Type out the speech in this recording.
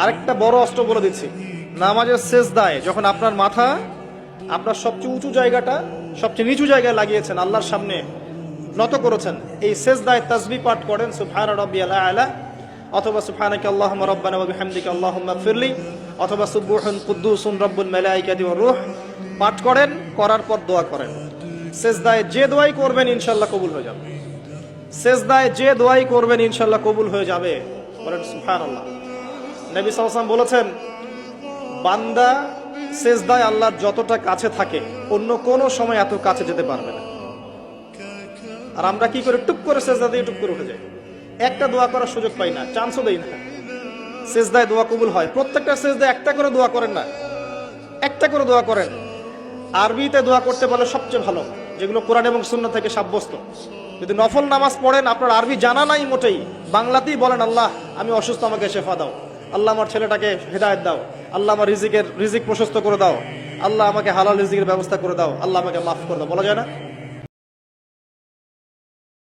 আরেকটা বড় অস্ত্র বলে দিচ্ছি, নামাজের সেজদায় যখন আপনার মাথা আপনার সবচেয়ে উঁচু জায়গাটা সবচেয়ে নিচু জায়গায় লাগিয়েছেন, আল্লাহর সামনে নত করেছেন, এই সেজদায় তাসবিহ পাঠ করেন সুবহান রাব্বিয়াল আ'লা, অথবা সুবহানাকা আল্লাহুম্মা রাব্বানা ওয়া বিহামদিকা আল্লাহুম্মা ইগফিরলি, অথবা সুবহুন কুদ্দুসুন রব্বুল মালাইকাতি ওয়ার রূহ পাঠ করেন। করার পর দোয়া করেন। সেজদায় যে দোয়াই করবেন ইনশাআল্লাহ কবুল হয়ে যাবে। সেজদায় যে দোয়াই করবেন ইনশাআল্লাহ কবুল হয়ে যাবে। বলেন সুবহানাল্লাহ। নবী সাল্লাল্লাহু আলাইহি ওয়াসাল্লাম বলেছেন, বান্দা সেজদায় আল্লাহর যতটা কাছে থাকে অন্য কোনো সময় এত কাছে যেতে পারবে না। আর আমরা কি করে টুক করে সেজদা দিয়ে টুক করে উঠে যাই, একটা দোয়া করার সুযোগ পাই না, চান্সও দেই না। সেজদায় দোয়া কবুল হয়, প্রত্যেকটা সেজদায় একটা করে দোয়া করেন না, একটা করে দোয়া করেন। আরবিতে দোয়া করতে পারলে সবচেয়ে ভালো, যেগুলো কোরআন এবং সুন্নাহ থেকে সাব্যস্ত। যদি নফল নামাজ পড়েন, আপনার আরবি জানা নাই মোটেই, বাংলাতেই বলেন, আল্লাহ আমি অসুস্থ, আমাকে শেফা দাও, আল্লাহ আমার ছেলেটাকে হেদায়েত দাও, আল্লাহ আমার রিজিক প্রশস্ত করে দাও, আল্লাহ আমাকে হালাল রিজিকের ব্যবস্থা করে দাও, আল্লাহ আমাকে মাফ করে দাও, বলা যায় না?